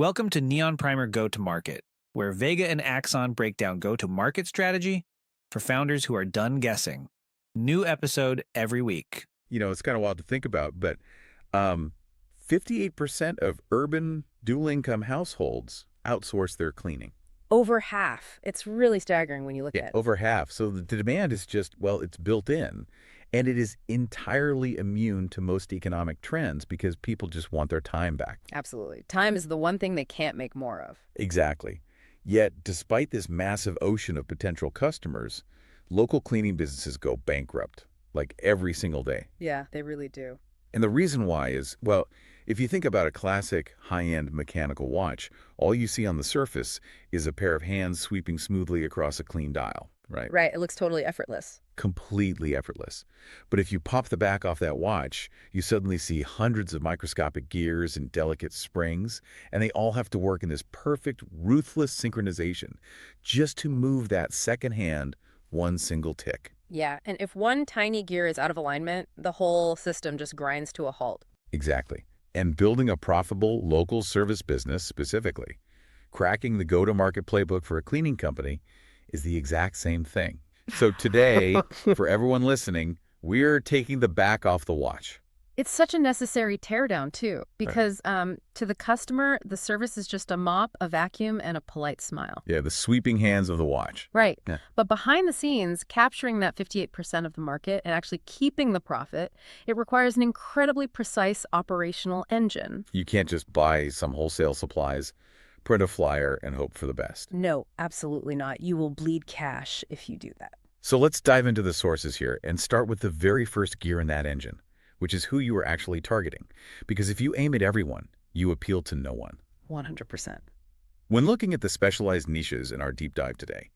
Welcome to Neon Primer Go-to-Market, where Vega and Axon break down go-to-market strategy for founders who are done guessing. New episode every week. It's kind of wild to think about, but 58% of urban dual-income households outsource their cleaning. Over half. It's really staggering when you look at it. Over half. So the demand is just, well, it's built in, and it is entirely immune to most economic trends because people just want their time back. Absolutely. Time is the one thing they can't make more of. Exactly. Yet, despite this massive ocean of potential customers, local cleaning businesses go bankrupt, like every single day. Yeah, they really do. And the reason why is, well, if you think about a classic high-end mechanical watch, all you see on the surface is a pair of hands sweeping smoothly across a clean dial, right? Right. It looks totally effortless. Completely effortless. But if you pop the back off that watch, you suddenly see hundreds of microscopic gears and delicate springs, and they all have to work in this perfect, ruthless synchronization just to move that second hand one single tick. Yeah. And if one tiny gear is out of alignment, the whole system just grinds to a halt. Exactly. And building a profitable local service business specifically, cracking the go-to-market playbook for a cleaning company is the exact same thing. So today, for everyone listening, we're taking the back off the watch. It's such a necessary teardown, too, because to the customer, the service is just a mop, a vacuum, and a polite smile. Yeah, the sweeping hands of the watch. Right. Yeah. But behind the scenes, capturing that 58% of the market and actually keeping the profit, it requires an incredibly precise operational engine. You can't just buy some wholesale supplies, print a flyer, and hope for the best. No, absolutely not. You will bleed cash if you do that. So let's dive into the sources here and start with the very first gear in that engine, which is who you are actually targeting. Because if you aim at everyone, you appeal to no one. 100%. When looking at the specialized niches in our deep dive today,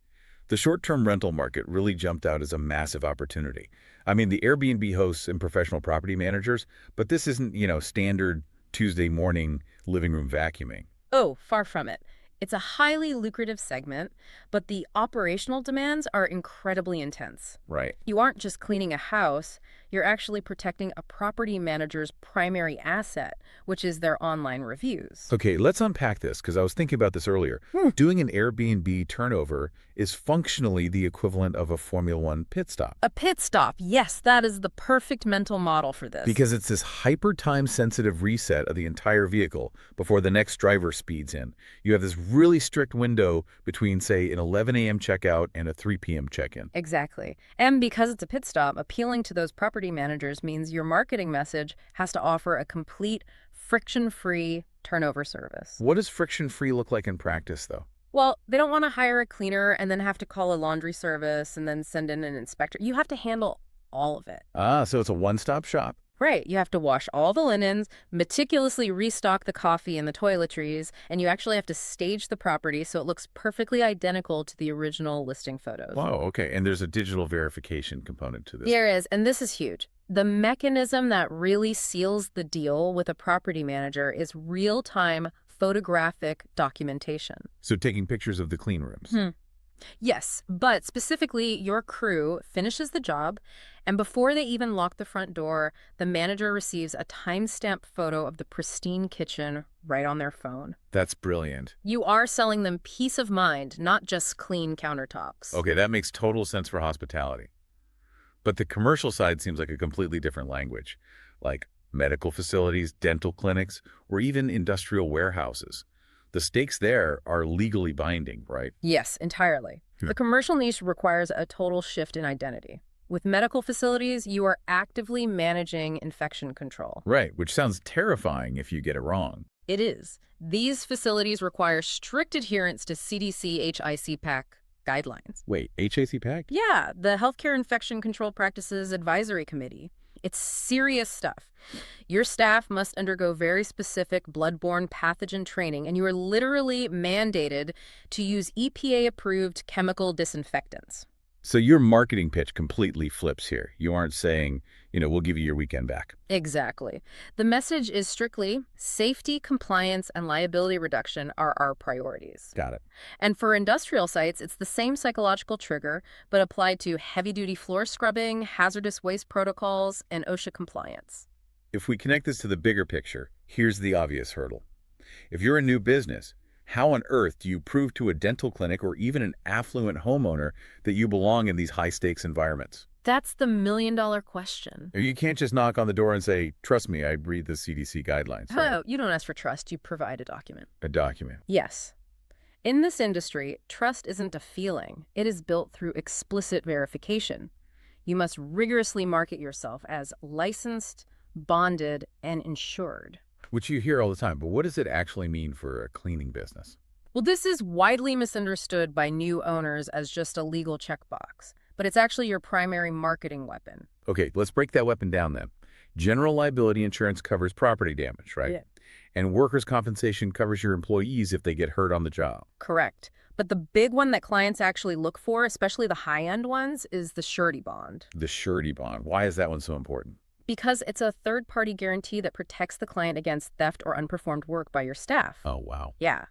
the short-term rental market really jumped out as a massive opportunity. I mean, the Airbnb hosts and professional property managers, but this isn't, standard Tuesday morning living room vacuuming. Oh, far from it. It's a highly lucrative segment, but the operational demands are incredibly intense. Right. You aren't just cleaning a house, you're actually protecting a property manager's primary asset, which is their online reviews. Okay, let's unpack this because I was thinking about this earlier. Doing an Airbnb turnover is functionally the equivalent of a Formula One pit stop. A pit stop, yes, that is the perfect mental model for this. Because it's this hyper-time-sensitive reset of the entire vehicle before the next driver speeds in. You have this really strict window between, say, an 11 a.m. checkout and a 3 p.m. check-in. Exactly. And because it's a pit stop, appealing to those property managers means your marketing message has to offer a complete, friction-free turnover service. What does friction-free look like in practice, though? Well, they don't want to hire a cleaner and then have to call a laundry service and then send in an inspector. You have to handle all of it. So it's a one-stop shop. Right. You have to wash all the linens, meticulously restock the coffee and the toiletries, and you actually have to stage the property so it looks perfectly identical to the original listing photos. Wow, okay. And there's a digital verification component to this. There is, and this is huge. The mechanism that really seals the deal with a property manager is real-time photographic documentation. So taking pictures of the clean rooms. Yes, but specifically, your crew finishes the job, and before they even lock the front door, the manager receives a timestamp photo of the pristine kitchen right on their phone. That's brilliant. You are selling them peace of mind, not just clean countertops. Okay, that makes total sense for hospitality. But the commercial side seems like a completely different language, like medical facilities, dental clinics, or even industrial warehouses. The stakes there are legally binding, right? Yes, entirely. The commercial niche requires a total shift in identity. With medical facilities, you are actively managing infection control. Right, which sounds terrifying if you get it wrong. It is. These facilities require strict adherence to CDC HICPAC guidelines. Wait, HACPAC? Yeah, the Healthcare Infection Control Practices Advisory Committee. It's serious stuff. Your staff must undergo very specific bloodborne pathogen training, and you are literally mandated to use EPA-approved chemical disinfectants. So your marketing pitch completely flips here. You aren't saying, we'll give you your weekend back. Exactly. The message is strictly safety, compliance, and liability reduction are our priorities. Got it. And for industrial sites, it's the same psychological trigger, but applied to heavy-duty floor scrubbing, hazardous waste protocols, and OSHA compliance. If we connect this to the bigger picture, here's the obvious hurdle. If you're a new business, how on earth do you prove to a dental clinic or even an affluent homeowner that you belong in these high-stakes environments? That's the million-dollar question. You can't just knock on the door and say, trust me, I read the CDC guidelines, right? Oh, you don't ask for trust, you provide a document. A document. Yes. In this industry, trust isn't a feeling. It is built through explicit verification. You must rigorously market yourself as licensed, bonded, and insured. Which you hear all the time, but what does it actually mean for a cleaning business? Well, this is widely misunderstood by new owners as just a legal checkbox, but it's actually your primary marketing weapon. Okay, let's break that weapon down then. General liability insurance covers property damage, right? Yeah. And workers' compensation covers your employees if they get hurt on the job. Correct. But the big one that clients actually look for, especially the high-end ones, is the surety bond. The surety bond. Why is that one so important? Because it's a third-party guarantee that protects the client against theft or unperformed work by your staff. Oh, wow. Yeah.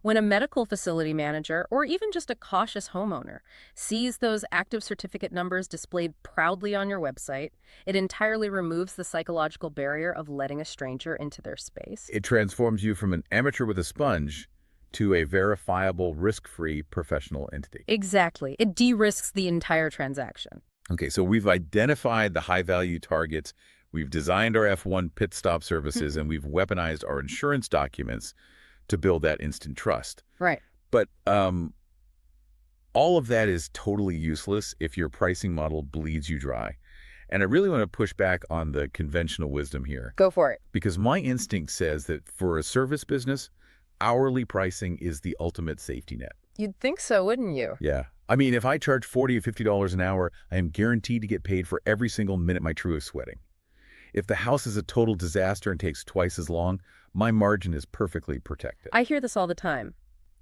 When a medical facility manager, or even just a cautious homeowner, sees those active certificate numbers displayed proudly on your website, it entirely removes the psychological barrier of letting a stranger into their space. It transforms you from an amateur with a sponge to a verifiable, risk-free professional entity. Exactly. It de-risks the entire transaction. Okay, so we've identified the high-value targets, we've designed our F1 pit stop services, and we've weaponized our insurance documents to build that instant trust. Right. But all of that is totally useless if your pricing model bleeds you dry. And I really want to push back on the conventional wisdom here. Go for it. Because my instinct says that for a service business, hourly pricing is the ultimate safety net. You'd think so, wouldn't you? Yeah. I mean, if I charge $40 or $50 an hour, I am guaranteed to get paid for every single minute my crew is sweating. If the house is a total disaster and takes twice as long, my margin is perfectly protected. I hear this all the time.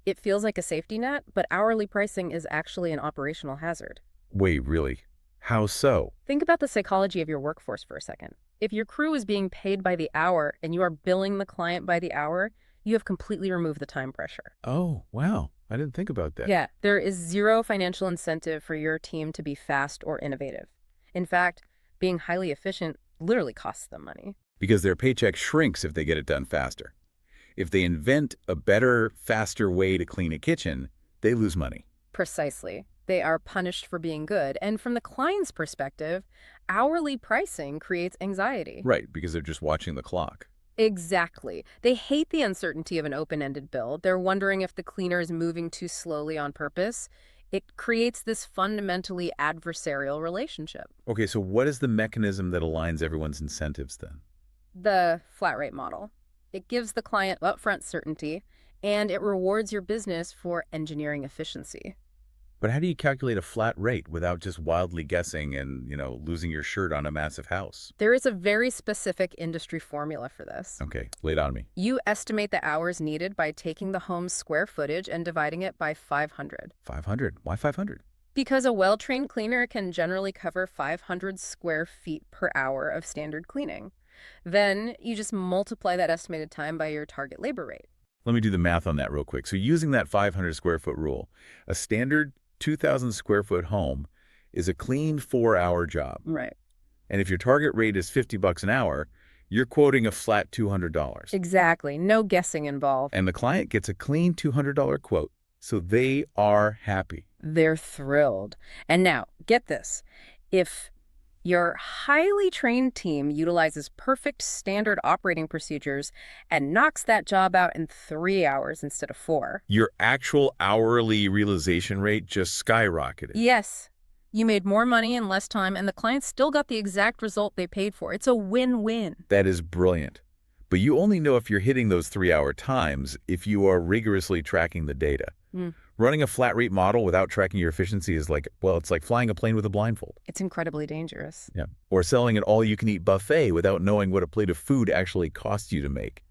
It feels like a safety net, but hourly pricing is actually an operational hazard. Wait, really? How so? Think about the psychology of your workforce for a second. If your crew is being paid by the hour and you are billing the client by the hour, you have completely removed the time pressure. Oh, wow. I didn't think about that. Yeah, there is zero financial incentive for your team to be fast or innovative. In fact, being highly efficient literally costs them money. Because their paycheck shrinks if they get it done faster. If they invent a better, faster way to clean a kitchen, they lose money. Precisely. They are punished for being good. And from the client's perspective, hourly pricing creates anxiety. Right, because they're just watching the clock. Exactly. They hate the uncertainty of an open-ended bill. They're wondering if the cleaner is moving too slowly on purpose. It creates this fundamentally adversarial relationship. Okay, so what is the mechanism that aligns everyone's incentives then? The flat rate model. It gives the client upfront certainty, and it rewards your business for engineering efficiency. But how do you calculate a flat rate without just wildly guessing and, losing your shirt on a massive house? There is a very specific industry formula for this. Okay, lay it on me. You estimate the hours needed by taking the home's square footage and dividing it by 500. 500? Why 500? Because a well-trained cleaner can generally cover 500 square feet per hour of standard cleaning. Then you just multiply that estimated time by your target labor rate. Let me do the math on that real quick. So using that 500 square foot rule, a standard 2,000 square foot home is a clean 4-hour job. Right. And if your target rate is $50 an hour, you're quoting a flat $200. Exactly. No guessing involved. And the client gets a clean $200 quote. So they are happy. They're thrilled. And now, get this. If your highly trained team utilizes perfect standard operating procedures and knocks that job out in 3 hours instead of 4. Your actual hourly realization rate just skyrocketed. Yes. You made more money in less time, and the client still got the exact result they paid for. It's a win-win. That is brilliant. But you only know if you're hitting those 3-hour times if you are rigorously tracking the data. Running a flat rate model without tracking your efficiency is it's like flying a plane with a blindfold. It's incredibly dangerous. Yeah. Or selling an all-you-can-eat buffet without knowing what a plate of food actually costs you to make.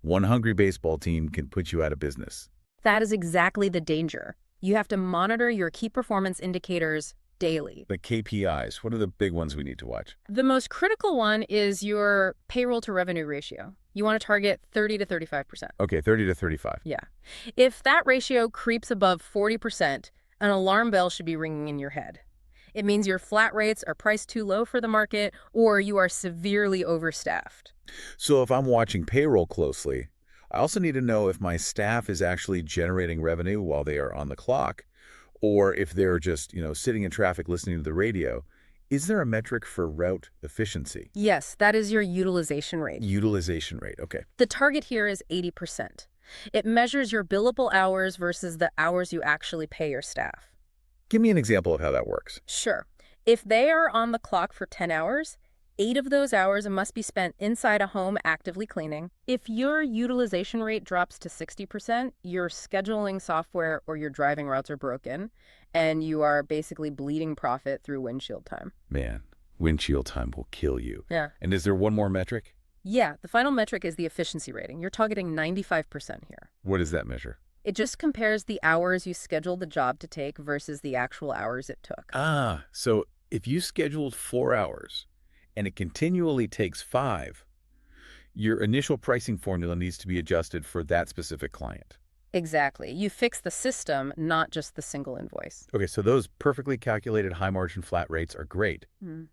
One hungry baseball team can put you out of business. That is exactly the danger. You have to monitor your key performance indicators daily. The KPIs, what are the big ones we need to watch? The most critical one is your payroll to revenue ratio. You want to target 30 to 35%. Okay, 30 to 35. Yeah. If that ratio creeps above 40%, an alarm bell should be ringing in your head. It means your flat rates are priced too low for the market, or you are severely overstaffed. So if I'm watching payroll closely, I also need to know if my staff is actually generating revenue while they are on the clock, or if they're just, sitting in traffic listening to the radio. Is there a metric for route efficiency? Yes, that is your utilization rate. Utilization rate, okay. The target here is 80%. It measures your billable hours versus the hours you actually pay your staff. Give me an example of how that works. Sure. If they are on the clock for 10 hours, 8 of those hours must be spent inside a home actively cleaning. If your utilization rate drops to 60%, your scheduling software or your driving routes are broken, and you are basically bleeding profit through windshield time. Man, windshield time will kill you. Yeah. And is there one more metric? Yeah, the final metric is the efficiency rating. You're targeting 95% here. What does that measure? It just compares the hours you scheduled the job to take versus the actual hours it took. So if you scheduled 4 hours and it continually takes 5, your initial pricing formula needs to be adjusted for that specific client. Exactly. You fix the system, not just the single invoice. Okay, so those perfectly calculated high-margin flat rates are great,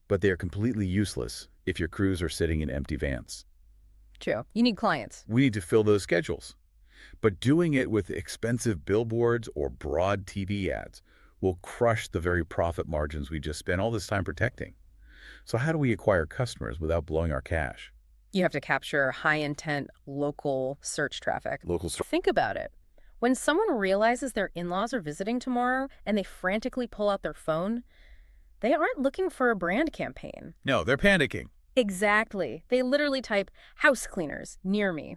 but they are completely useless if your crews are sitting in empty vans. True. You need clients. We need to fill those schedules. But doing it with expensive billboards or broad TV ads will crush the very profit margins we just spent all this time protecting. So how do we acquire customers without blowing our cash? You have to capture high-intent local search traffic. Local Think about it. When someone realizes their in-laws are visiting tomorrow and they frantically pull out their phone, they aren't looking for a brand campaign. No, they're panicking. Exactly. They literally type, "house cleaners, near me."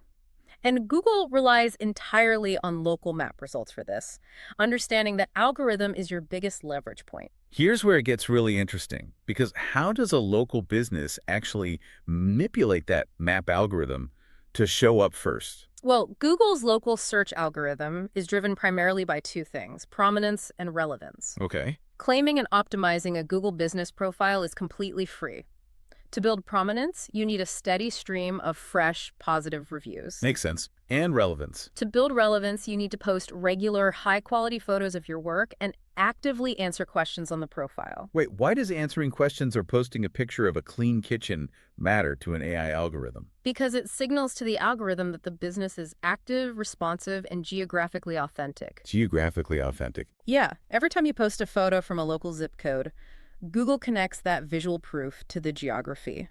And Google relies entirely on local map results for this, understanding that algorithm is your biggest leverage point. Here's where it gets really interesting, because how does a local business actually manipulate that map algorithm to show up first? Well, Google's local search algorithm is driven primarily by 2 things, prominence and relevance. Okay. Claiming and optimizing a Google business profile is completely free. To build prominence, you need a steady stream of fresh, positive reviews. Makes sense. And relevance. To build relevance, you need to post regular, high-quality photos of your work and actively answer questions on the profile. Wait, why does answering questions or posting a picture of a clean kitchen matter to an AI algorithm? Because it signals to the algorithm that the business is active, responsive, and geographically authentic. Geographically authentic. Yeah, every time you post a photo from a local zip code, Google connects that visual proof to the geography.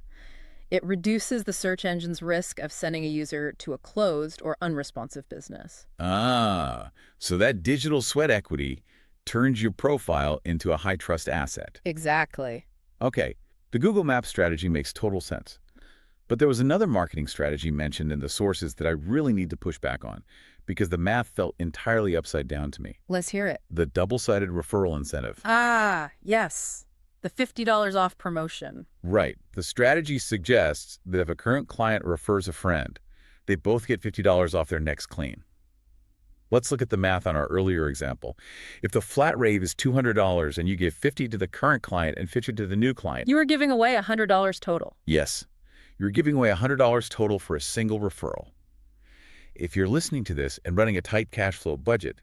It reduces the search engine's risk of sending a user to a closed or unresponsive business. So that digital sweat equity turns your profile into a high-trust asset. Exactly. Okay, the Google Maps strategy makes total sense. But there was another marketing strategy mentioned in the sources that I really need to push back on, because the math felt entirely upside down to me. Let's hear it. The double-sided referral incentive. Yes. The $50 off promotion. Right. The strategy suggests that if a current client refers a friend, they both get $50 off their next clean. Let's look at the math on our earlier example. If the flat rate is $200 and you give $50 to the current client and $50 to the new client. You are giving away $100 total. Yes. You're giving away $100 total for a single referral. If you're listening to this and running a tight cash flow budget,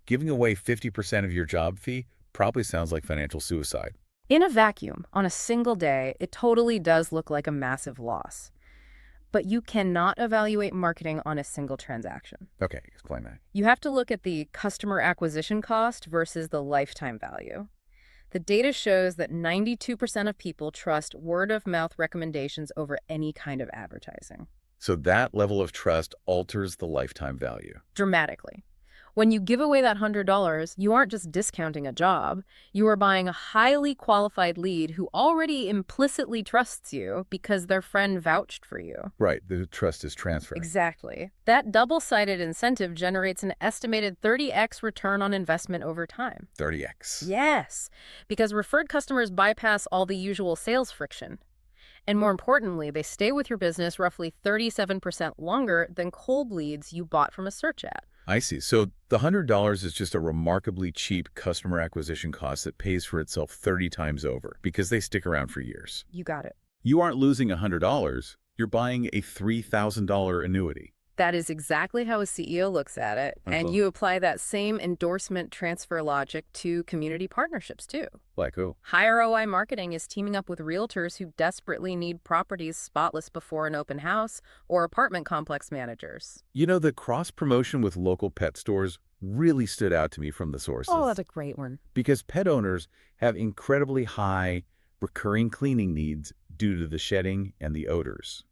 giving away 50% of your job fee probably sounds like financial suicide. In a vacuum, on a single day, it totally does look like a massive loss. But you cannot evaluate marketing on a single transaction. Okay, explain that. You have to look at the customer acquisition cost versus the lifetime value. The data shows that 92% of people trust word-of-mouth recommendations over any kind of advertising. So that level of trust alters the lifetime value. Dramatically. When you give away that $100, you aren't just discounting a job. You are buying a highly qualified lead who already implicitly trusts you because their friend vouched for you. Right, the trust is transferred. Exactly. That double-sided incentive generates an estimated 30x return on investment over time. 30x. Yes, because referred customers bypass all the usual sales friction. And more importantly, they stay with your business roughly 37% longer than cold leads you bought from a search ad. I see. So the $100 is just a remarkably cheap customer acquisition cost that pays for itself 30 times over because they stick around for years. You got it. You aren't losing $100. You're buying a $3,000 annuity. That is exactly how a CEO looks at it. Oh, And cool. you apply that same endorsement transfer logic to community partnerships, too. Like who? High ROI marketing is teaming up with realtors who desperately need properties spotless before an open house or apartment complex managers. You know, the cross-promotion with local pet stores really stood out to me from the Oh, sources. that's a great one. Because pet owners have incredibly high recurring cleaning needs due to the shedding and the odors.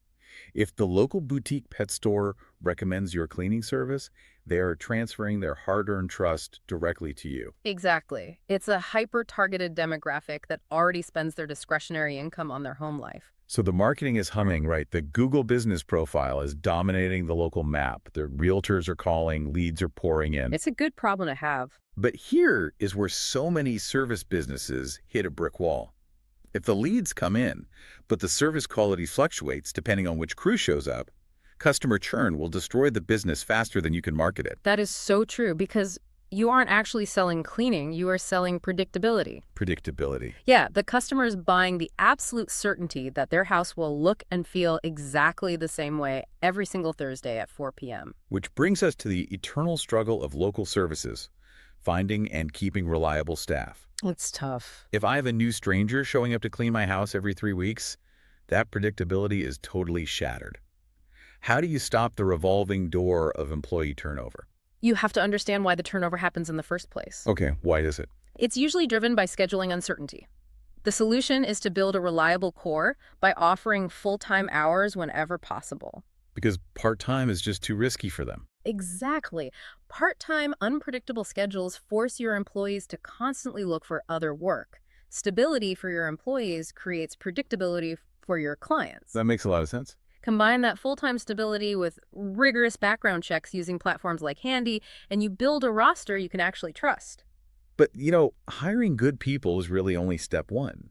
If the local boutique pet store recommends your cleaning service, they are transferring their hard-earned trust directly to you. Exactly. It's a hyper-targeted demographic that already spends their discretionary income on their home life. So the marketing is humming, right? The Google business profile is dominating the local map. The realtors are calling, leads are pouring in. It's a good problem to have. But here is where so many service businesses hit a brick wall. If the leads come in, but the service quality fluctuates depending on which crew shows up, customer churn will destroy the business faster than you can market it. That is so true because you aren't actually selling cleaning, you are selling predictability. Predictability. Yeah, the customer is buying the absolute certainty that their house will look and feel exactly the same way every single Thursday at 4 p.m. Which brings us to the eternal struggle of local services, finding and keeping reliable staff. It's tough. If I have a new stranger showing up to clean my house every 3 weeks, that predictability is totally shattered. How do you stop the revolving door of employee turnover? You have to understand why the turnover happens in the first place. Okay, why is it? It's usually driven by scheduling uncertainty. The solution is to build a reliable core by offering full-time hours whenever possible. Because part-time is just too risky for them. Exactly. Part-time, unpredictable schedules force your employees to constantly look for other work. Stability for your employees creates predictability for your clients. That makes a lot of sense. Combine that full-time stability with rigorous background checks using platforms like Handy, and you build a roster you can actually trust. But, you know, hiring good people is really only step one.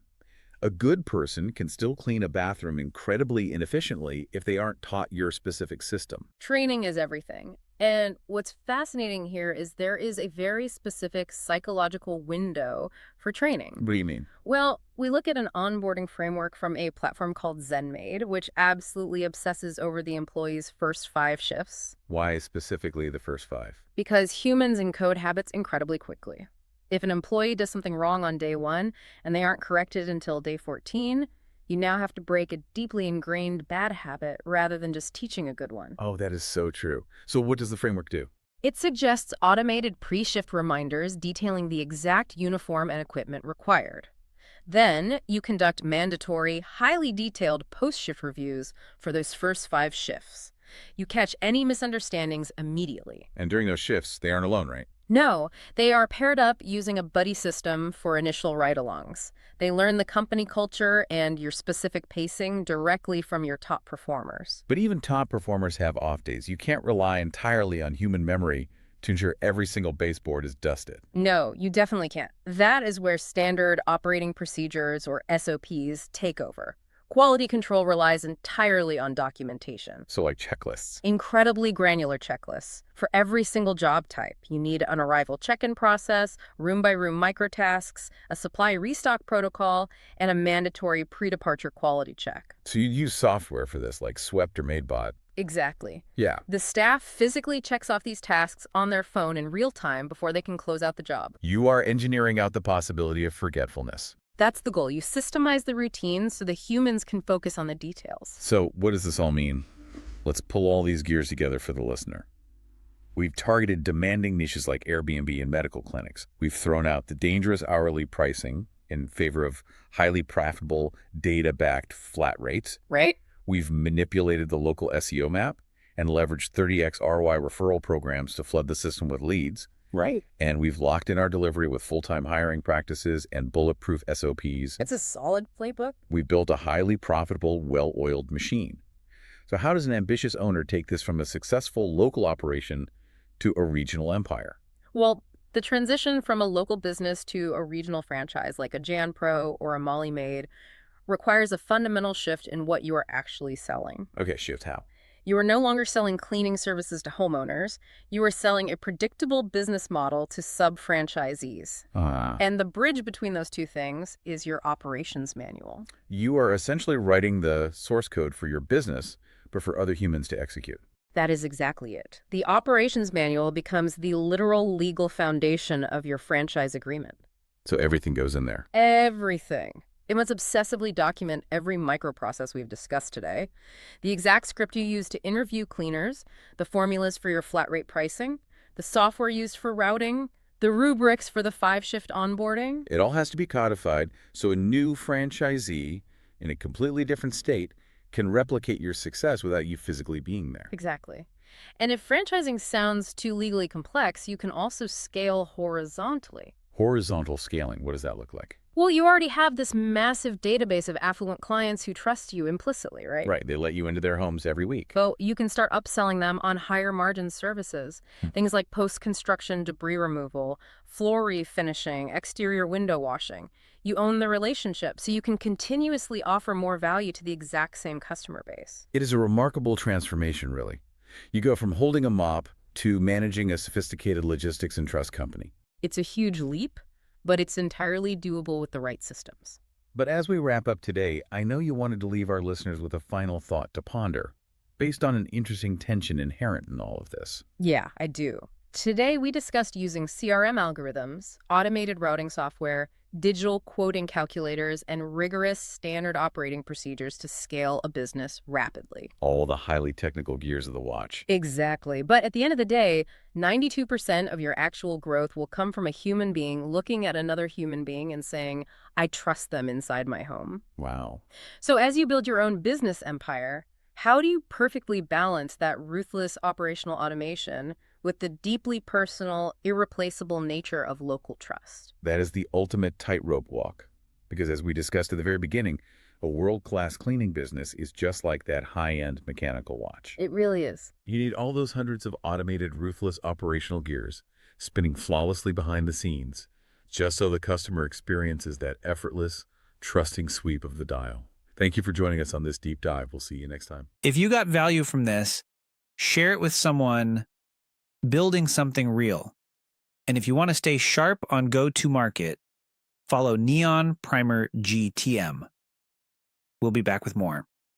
A good person can still clean a bathroom incredibly inefficiently if they aren't taught your specific system. Training is everything. And what's fascinating here is there is a very specific psychological window for training. What do you mean? Well, we look at an onboarding framework from a platform called ZenMade, which absolutely obsesses over the employee's first 5 shifts. Why specifically the first 5? Because humans encode habits incredibly quickly. If an employee does something wrong on day 1 and they aren't corrected until day 14, you now have to break a deeply ingrained bad habit rather than just teaching a good one. Oh, that is so true. So what does the framework do? It suggests automated pre-shift reminders detailing the exact uniform and equipment required. Then, you conduct mandatory, highly detailed post-shift reviews for those first 5 shifts. You catch any misunderstandings immediately. And during those shifts, they aren't alone, right? No, they are paired up using a buddy system for initial ride-alongs. They learn the company culture and your specific pacing directly from your top performers. But even top performers have off days. You can't rely entirely on human memory to ensure every single baseboard is dusted. No, you definitely can't. That is where standard operating procedures, or SOPs, take over. Quality control relies entirely on documentation. So like checklists. Incredibly granular checklists. For every single job type, you need an arrival check-in process, room-by-room microtasks, a supply restock protocol, and a mandatory pre-departure quality check. So you use software for this, like Swept or MadeBot. Exactly. Yeah. The staff physically checks off these tasks on their phone in real time before they can close out the job. You are engineering out the possibility of forgetfulness. That's the goal. You systemize the routines so the humans can focus on the details. So what does this all mean? Let's pull all these gears together for the listener. We've targeted demanding niches like Airbnb and medical clinics. We've thrown out the dangerous hourly pricing in favor of highly profitable, data-backed flat rates. Right? We've manipulated the local SEO map and leveraged 30x ROI referral programs to flood the system with leads. Right. And we've locked in our delivery with full-time hiring practices and bulletproof SOPs. It's a solid playbook. We've built a highly profitable, well-oiled machine. So how does an ambitious owner take this from a successful local operation to a regional empire? Well, the transition from a local business to a regional franchise like a Jan Pro or a Molly Maid requires a fundamental shift in what you are actually selling. Okay, shift how? You are no longer selling cleaning services to homeowners. You are selling a predictable business model to sub-franchisees. And the bridge between those two things is your operations manual. You are essentially writing the source code for your business, but for other humans to execute. That is exactly it. The operations manual becomes the literal legal foundation of your franchise agreement. So everything goes in there. Everything. It must obsessively document every microprocess we've discussed today. The exact script you use to interview cleaners, the formulas for your flat rate pricing, the software used for routing, the rubrics for the 5-shift onboarding. It all has to be codified so a new franchisee in a completely different state can replicate your success without you physically being there. Exactly. And if franchising sounds too legally complex, you can also scale horizontally. Horizontal scaling, what does that look like? Well, you already have this massive database of affluent clients who trust you implicitly, right? Right, they let you into their homes every week. So you can start upselling them on higher margin services. Things like post-construction debris removal, floor refinishing, exterior window washing. You own the relationship, so you can continuously offer more value to the exact same customer base. It is a remarkable transformation, really. You go from holding a mop to managing a sophisticated logistics and trust company. It's a huge leap, but it's entirely doable with the right systems. But as we wrap up today, I know you wanted to leave our listeners with a final thought to ponder, based on an interesting tension inherent in all of this. Yeah, I do. Today, we discussed using CRM algorithms, automated routing software, digital quoting calculators, and rigorous standard operating procedures to scale a business rapidly. All the highly technical gears of the watch. Exactly. But at the end of the day, 92% of your actual growth will come from a human being looking at another human being and saying, I trust them inside my home. Wow. So as you build your own business empire, how do you perfectly balance that ruthless operational automation with the deeply personal, irreplaceable nature of local trust? That is the ultimate tightrope walk. Because as we discussed at the very beginning, a world-class cleaning business is just like that high-end mechanical watch. It really is. You need all those hundreds of automated, ruthless operational gears spinning flawlessly behind the scenes, just so the customer experiences that effortless, trusting sweep of the dial. Thank you for joining us on this deep dive. We'll see you next time. If you got value from this, share it with someone building something real. And if you want to stay sharp on go-to-market, follow Neon Primer GTM. We'll be back with more.